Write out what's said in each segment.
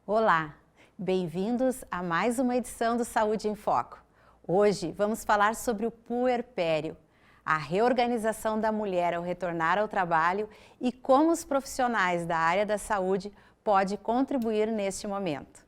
Olá, bem-vindos a mais uma edição do Saúde em Foco. Hoje vamos falar sobre o puerpério, a reorganização da mulher ao retornar ao trabalho e como os profissionais da área da saúde podem contribuir neste momento.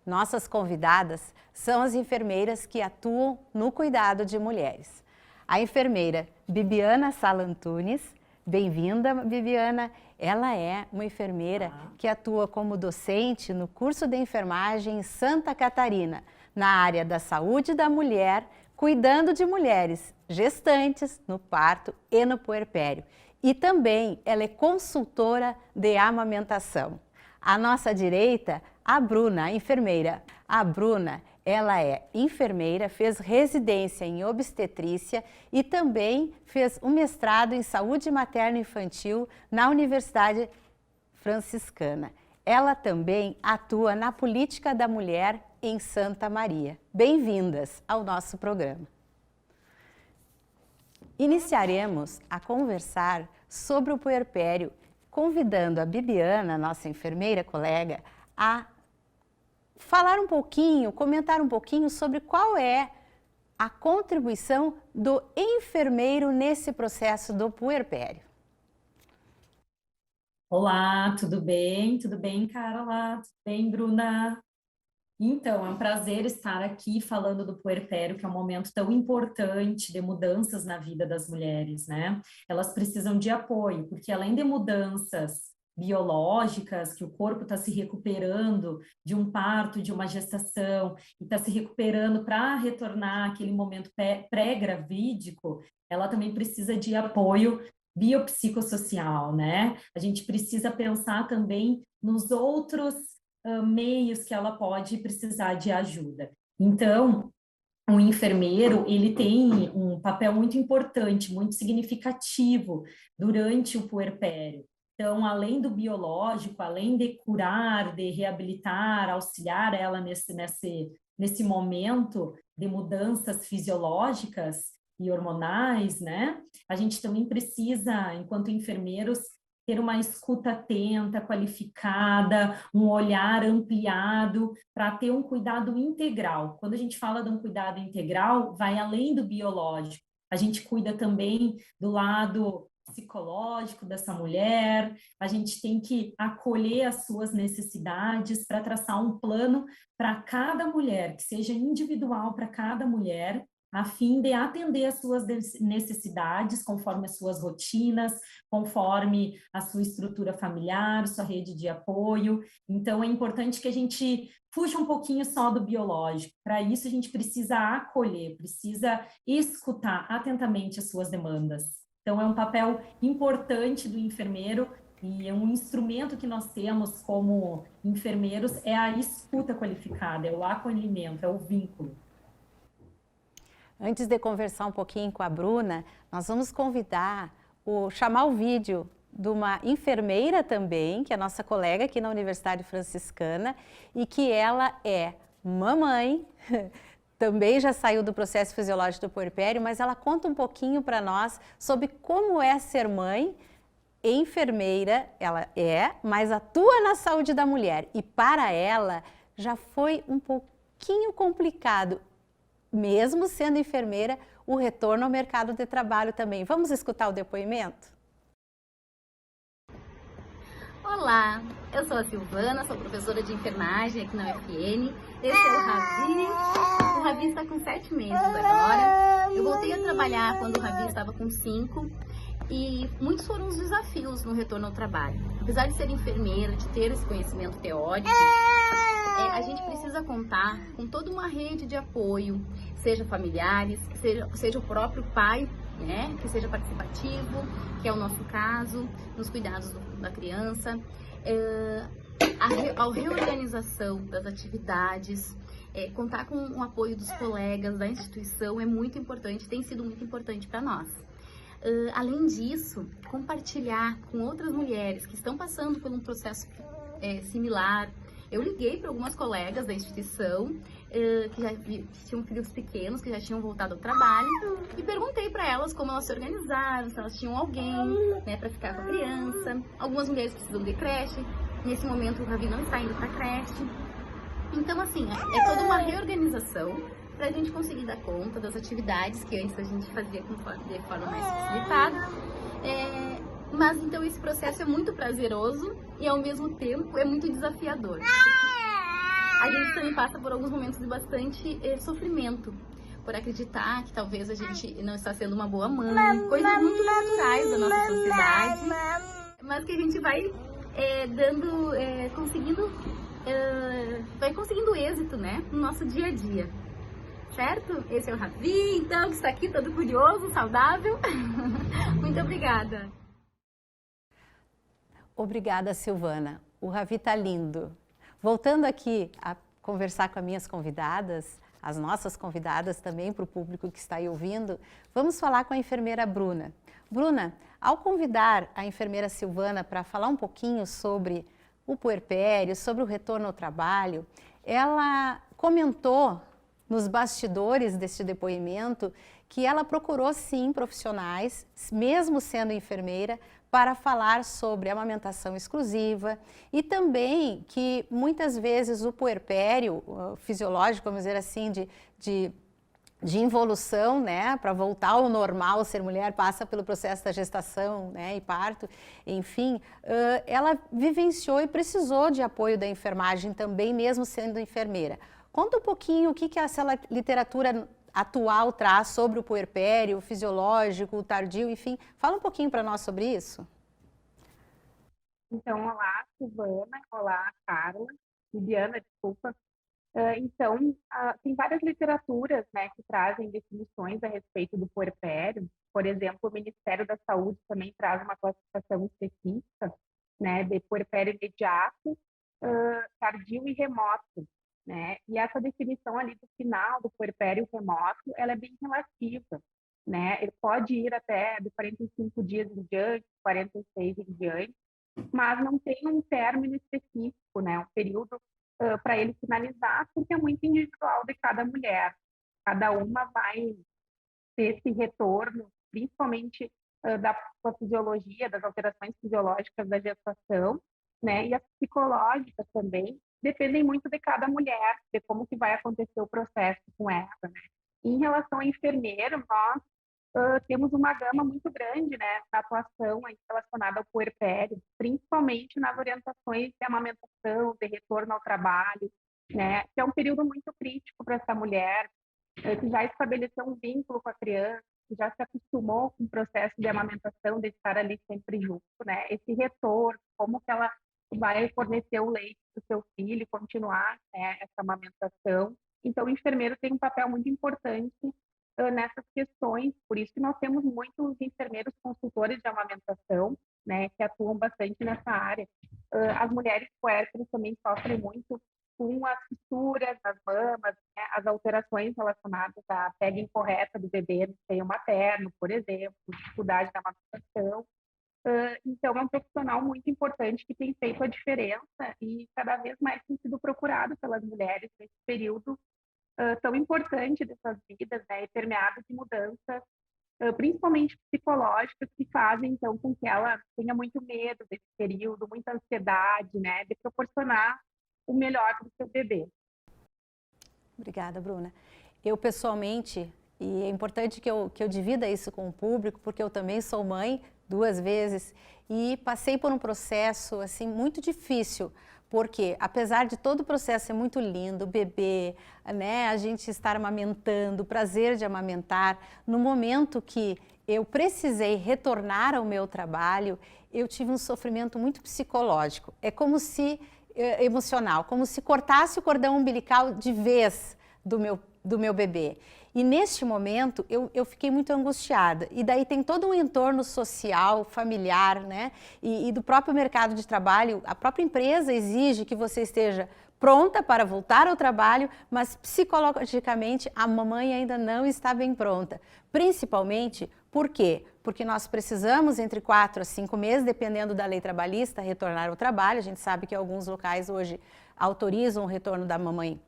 Nossas convidadas são as enfermeiras que atuam no cuidado de mulheres. A enfermeira Bibiana Sala Antunes. Bem-vinda, Bibiana. Ela é uma enfermeira que atua como docente no curso de enfermagem em Santa Catarina, na área da saúde da mulher, cuidando de mulheres gestantes, no parto e no puerpério. E também ela é consultora de amamentação. À nossa direita, a Bruna, a enfermeira. A Bruna, ela é enfermeira, fez residência em obstetrícia e também fez um mestrado em saúde materno-infantil na Universidade Franciscana. Ela também atua na política da mulher em Santa Maria. Bem-vindas ao nosso programa. Iniciaremos a conversar sobre o puerpério, convidando a Bibiana, nossa enfermeira colega, a falar um pouquinho, comentar um pouquinho sobre qual é a contribuição do enfermeiro nesse processo do puerpério. Olá, tudo bem? Tudo bem, Carla? Tudo bem, Bruna? Então, é um prazer estar aqui falando do puerpério, que é um momento tão importante de mudanças na vida das mulheres, né? Elas precisam de apoio, porque além de mudanças biológicas, que o corpo está se recuperando de um parto, de uma gestação, e está se recuperando para retornar àquele momento pré-gravídico, ela também precisa de apoio biopsicossocial, né? A gente precisa pensar também nos outros meios que ela pode precisar de ajuda. Então, o enfermeiro, ele tem um papel muito importante, muito significativo durante o puerpério. Então, além do biológico, além de curar, de reabilitar, auxiliar ela nesse momento de mudanças fisiológicas e hormonais, né? A gente também precisa, enquanto enfermeiros, ter uma escuta atenta, qualificada, um olhar ampliado, para ter um cuidado integral. Quando a gente fala de um cuidado integral, vai além do biológico. A gente cuida também do lado psicológico dessa mulher, a gente tem que acolher as suas necessidades para traçar um plano para cada mulher, que seja individual para cada mulher, a fim de atender as suas necessidades, conforme as suas rotinas, conforme a sua estrutura familiar, sua rede de apoio. Então, é importante que a gente fuja um pouquinho só do biológico. Para isso, a gente precisa acolher, precisa escutar atentamente as suas demandas. Então, é um papel importante do enfermeiro e é um instrumento que nós temos como enfermeiros, é a escuta qualificada, é o acolhimento, é o vínculo. Antes de conversar um pouquinho com a Bruna, nós vamos chamar o vídeo de uma enfermeira também, que é nossa colega aqui na Universidade Franciscana, e que ela é mamãe, também já saiu do processo fisiológico do puerpério, mas ela conta um pouquinho para nós sobre como é ser mãe. Enfermeira, ela mas atua na saúde da mulher. E para ela já foi um pouquinho complicado, mesmo sendo enfermeira, o retorno ao mercado de trabalho também. Vamos escutar o depoimento? Olá, eu sou a Silvana, sou professora de enfermagem aqui na UFN. Esse é o Ravi. O Ravi está com 7 meses agora. Eu voltei a trabalhar quando o Ravi estava com 5 e muitos foram os desafios no retorno ao trabalho. Apesar de ser enfermeira, de ter esse conhecimento teórico, a gente precisa contar com toda uma rede de apoio, seja familiares, seja o próprio pai, né, que seja participativo, que é o nosso caso, nos cuidados da criança, a reorganização das atividades, contar com o apoio dos colegas da instituição é muito importante, tem sido muito importante para nós. Além disso, compartilhar com outras mulheres que estão passando por um processo similar. Eu liguei para algumas colegas da instituição que tinham filhos pequenos, que já tinham voltado ao trabalho, e perguntei para elas como elas se organizaram, se elas tinham alguém, né, para ficar com a criança. Algumas mulheres precisam de creche, Nesse momento o Ravi não está indo para a creche. Então, assim, é toda uma reorganização para a gente conseguir dar conta das atividades que antes a gente fazia de forma mais facilitada. Mas então esse processo é muito prazeroso e ao mesmo tempo é muito desafiador. A gente também passa por alguns momentos de bastante sofrimento, por acreditar que talvez a gente não está sendo uma boa mãe, coisas muito naturais da nossa sociedade, mas que a gente vai conseguindo êxito, né, no nosso dia a dia, certo? Esse é o Ravi, então, que está aqui todo curioso, saudável. Muito obrigada. Obrigada, Silvana. O Ravi tá lindo. Voltando aqui a conversar com as minhas convidadas, as nossas convidadas também para o público que está aí ouvindo, vamos falar com a enfermeira Bruna. Bruna, ao convidar a enfermeira Silvana para falar um pouquinho sobre o puerpério, sobre o retorno ao trabalho, ela comentou nos bastidores deste depoimento que ela procurou sim profissionais, mesmo sendo enfermeira, para falar sobre amamentação exclusiva e também que muitas vezes o puerpério fisiológico, vamos dizer assim, de involução, né, para voltar ao normal, ser mulher passa pelo processo da gestação, né, e parto, enfim, ela vivenciou e precisou de apoio da enfermagem também, mesmo sendo enfermeira. Conta um pouquinho o que essa literatura atual traz sobre o puerpério, o fisiológico, o tardio, enfim. Fala um pouquinho para nós sobre isso. Então, olá, Silvana, olá, Carla, Juliana, desculpa. Então, tem várias literaturas, né, que trazem definições a respeito do puerpério. Por exemplo, o Ministério da Saúde também traz uma classificação específica, né, de puerpério imediato, tardio e remoto, né? E essa definição ali do final do puerpério remoto, ela é bem relativa, né? Ele pode ir até de 45 dias em diante, 46 em diante, mas não tem um término específico, né? Um período para ele finalizar, porque é muito individual de cada mulher. Cada uma vai ter esse retorno, principalmente da sua fisiologia, das alterações fisiológicas da gestação, né? E as psicológicas também, dependem muito de cada mulher, de como que vai acontecer o processo com ela, né? Em relação ao enfermeiro, nós temos uma gama muito grande, né, na atuação relacionada ao puerpério, principalmente nas orientações de amamentação, de retorno ao trabalho, né, que é um período muito crítico para essa mulher, que já estabeleceu um vínculo com a criança, que já se acostumou com o processo de amamentação, de estar ali sempre junto, né, esse retorno, como que ela vai fornecer o leite para o seu filho, continuar, né, essa amamentação. Então, o enfermeiro tem um papel muito importante nessas questões, por isso que nós temos muitos enfermeiros consultores de amamentação, né, que atuam bastante nessa área. As mulheres puérperas também sofrem muito com as fissuras nas mamas, né, as alterações relacionadas à pega incorreta do bebê no seio materno, por exemplo, dificuldade da amamentação. Então, é um profissional muito importante que tem feito a diferença e cada vez mais tem sido procurado pelas mulheres nesse período tão importante dessas vidas, né, permeado de mudanças, principalmente psicológicas, que fazem, então, com que ela tenha muito medo desse período, muita ansiedade, né, de proporcionar o melhor para o seu bebê. Obrigada, Bruna. Eu, pessoalmente, e é importante que eu divida isso com o público, porque eu também sou mãe 2 vezes e passei por um processo, assim, muito difícil, porque apesar de todo o processo ser muito lindo, o bebê, né, a gente estar amamentando, o prazer de amamentar, no momento que eu precisei retornar ao meu trabalho, eu tive um sofrimento muito psicológico. É como se, emocional, como se cortasse o cordão umbilical de vez do meu bebê. E neste momento eu fiquei muito angustiada. E daí tem todo um entorno social, familiar, né? E do próprio mercado de trabalho, a própria empresa exige que você esteja pronta para voltar ao trabalho, mas psicologicamente a mamãe ainda não está bem pronta. Principalmente, por quê? Porque nós precisamos entre 4 a 5 meses, dependendo da lei trabalhista, retornar ao trabalho. A gente sabe que alguns locais hoje autorizam o retorno da mamãe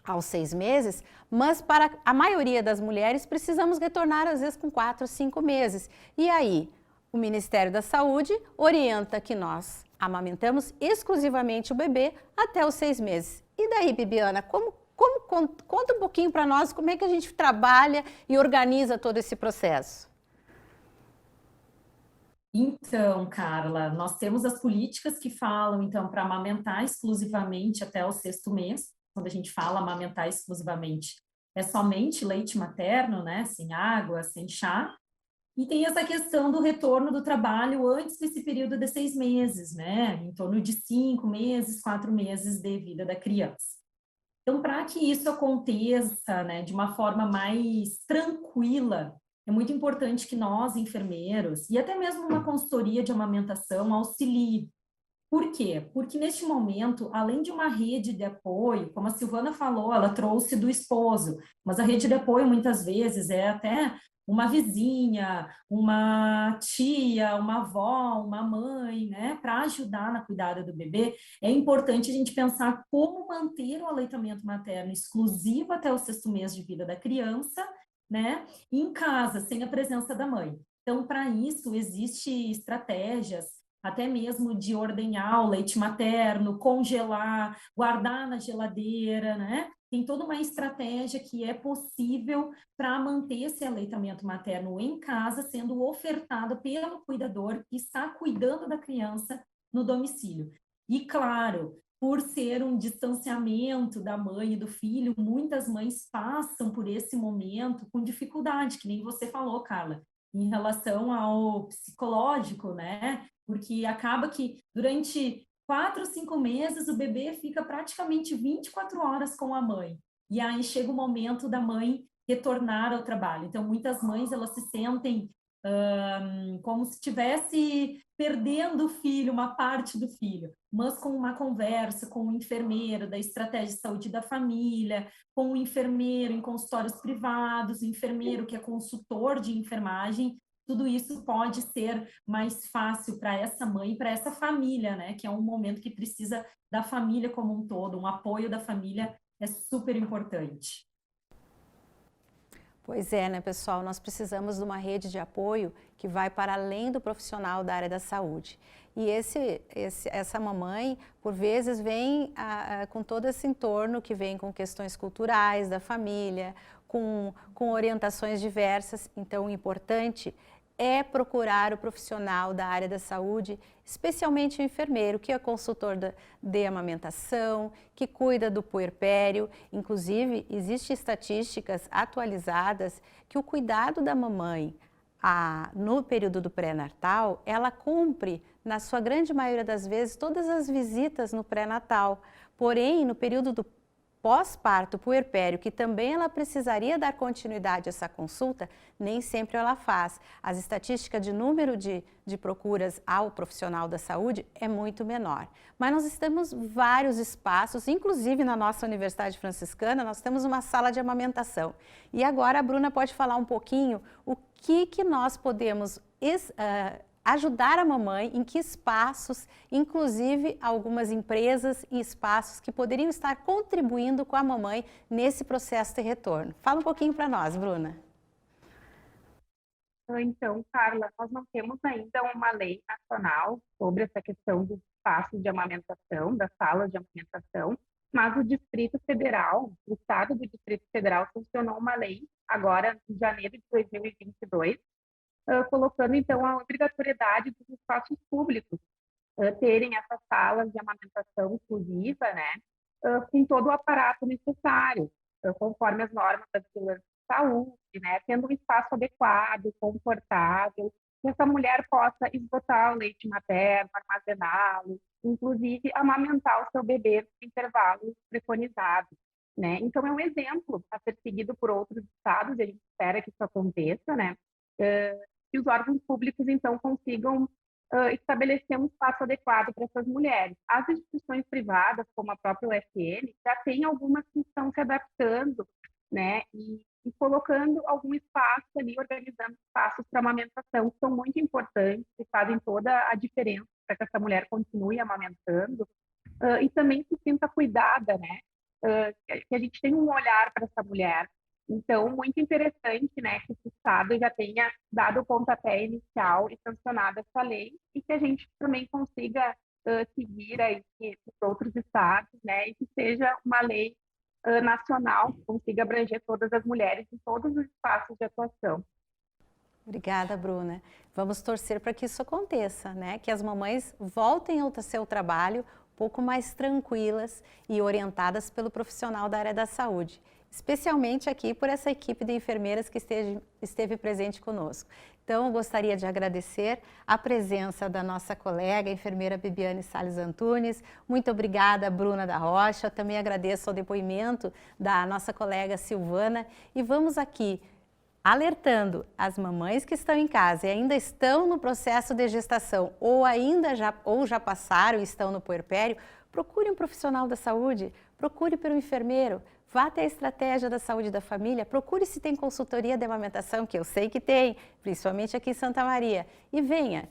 aos 6 meses, mas para a maioria das mulheres precisamos retornar às vezes com 4 a 5 meses. E aí, o Ministério da Saúde orienta que nós Amamentamos exclusivamente o bebê até os 6 meses. E daí, Bibiana, conta um pouquinho para nós como é que a gente trabalha e organiza todo esse processo. Então, Carla, nós temos as políticas que falam, então, para amamentar exclusivamente até o 6º mês. Quando a gente fala amamentar exclusivamente, é somente leite materno, né? Sem água, sem chá. E tem essa questão do retorno do trabalho antes desse período de 6 meses, né? Em torno de 5 meses, 4 meses de vida da criança. Então, para que isso aconteça, né, de uma forma mais tranquila, é muito importante que nós, enfermeiros, e até mesmo uma consultoria de amamentação, auxilie. Por quê? Porque neste momento, além de uma rede de apoio, como a Silvana falou, ela trouxe do esposo, mas a rede de apoio muitas vezes é até uma vizinha, uma tia, uma avó, uma mãe, né, para ajudar na cuidada do bebê. É importante a gente pensar como manter o aleitamento materno exclusivo até o 6º mês de vida da criança, né, em casa, sem a presença da mãe. Então, para isso, existem estratégias até mesmo de ordenhar o leite materno, congelar, guardar na geladeira, né? Tem toda uma estratégia que é possível para manter esse aleitamento materno em casa, sendo ofertado pelo cuidador que está cuidando da criança no domicílio. E, claro, por ser um distanciamento da mãe e do filho, muitas mães passam por esse momento com dificuldade, que nem você falou, Carla, em relação ao psicológico, né? Porque acaba que durante 4, 5 meses o bebê fica praticamente 24 horas com a mãe. E aí chega o momento da mãe retornar ao trabalho. Então, muitas mães, elas se sentem como se estivesse perdendo o filho, uma parte do filho, mas com uma conversa com o enfermeiro da estratégia de saúde da família, com o enfermeiro em consultórios privados, o enfermeiro que é consultor de enfermagem, tudo isso pode ser mais fácil para essa mãe e para essa família, né? Que é um momento que precisa da família como um todo, um apoio da família é super importante. Pois é, né, pessoal? Nós precisamos de uma rede de apoio que vai para além do profissional da área da saúde. E essa mamãe, por vezes, vem com todo esse entorno que vem com questões culturais da família, com orientações diversas. Então, o importante é procurar o profissional da área da saúde, especialmente o enfermeiro, que é consultor de amamentação, que cuida do puerpério. Inclusive, existem estatísticas atualizadas que o cuidado da mamãe no período do pré-natal, ela cumpre, na sua grande maioria das vezes, todas as visitas no pré-natal. Porém, no período do pós-parto, puerpério, que também ela precisaria dar continuidade a essa consulta, nem sempre ela faz. As estatísticas de número de procuras ao profissional da saúde é muito menor. Mas nós temos vários espaços, inclusive na nossa Universidade Franciscana, nós temos uma sala de amamentação. E agora a Bruna pode falar um pouquinho o que nós podemos ajudar a mamãe, em que espaços, inclusive algumas empresas e espaços que poderiam estar contribuindo com a mamãe nesse processo de retorno. Fala um pouquinho para nós, Bruna. Então, Carla, nós não temos ainda uma lei nacional sobre essa questão dos espaços de amamentação, das salas de amamentação, mas o Distrito Federal, o Estado do Distrito Federal, sancionou uma lei agora em janeiro de 2022, colocando, então, a obrigatoriedade dos espaços públicos terem essas salas de amamentação exclusiva, né, com todo o aparato necessário, conforme as normas da vigilância de saúde, né, tendo um espaço adequado, confortável, que essa mulher possa esgotar o leite materno, armazená-lo, inclusive amamentar o seu bebê no intervalo preconizado, né. Então, é um exemplo a ser seguido por outros estados, e a gente espera que isso aconteça, né, que os órgãos públicos, então, consigam estabelecer um espaço adequado para essas mulheres. As instituições privadas, como a própria UFN, já tem algumas que estão se adaptando, né, e colocando algum espaço ali, organizando espaços para amamentação, que são muito importantes e fazem toda a diferença para que essa mulher continue amamentando e também se sinta cuidada, né, que a gente tem um olhar para essa mulher. Então, muito interessante, né, que o Estado já tenha dado o pontapé inicial e sancionado essa lei e que a gente também consiga seguir aí os outros estados, né, e que seja uma lei nacional que consiga abranger todas as mulheres em todos os espaços de atuação. Obrigada, Bruna. Vamos torcer para que isso aconteça, né? Que as mamães voltem ao seu trabalho um pouco mais tranquilas e orientadas pelo profissional da área da saúde, especialmente aqui por essa equipe de enfermeiras que esteve presente conosco. Então, eu gostaria de agradecer a presença da nossa colega, a enfermeira Bibiane Salles Antunes. Muito obrigada, Bruna da Rocha. Também agradeço ao depoimento da nossa colega Silvana. E vamos aqui alertando as mamães que estão em casa e ainda estão no processo de gestação ou já passaram e estão no puerpério, procure um profissional da saúde, procure pelo enfermeiro, vá até a estratégia da saúde da família, procure se tem consultoria de amamentação, que eu sei que tem, principalmente aqui em Santa Maria, e venha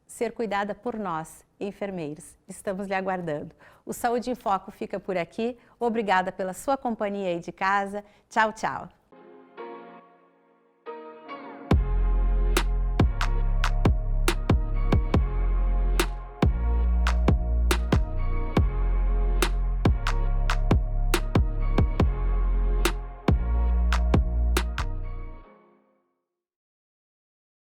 ser cuidada por nós, enfermeiros. Estamos lhe aguardando. O Saúde em Foco fica por aqui. Obrigada pela sua companhia aí de casa. Tchau, tchau.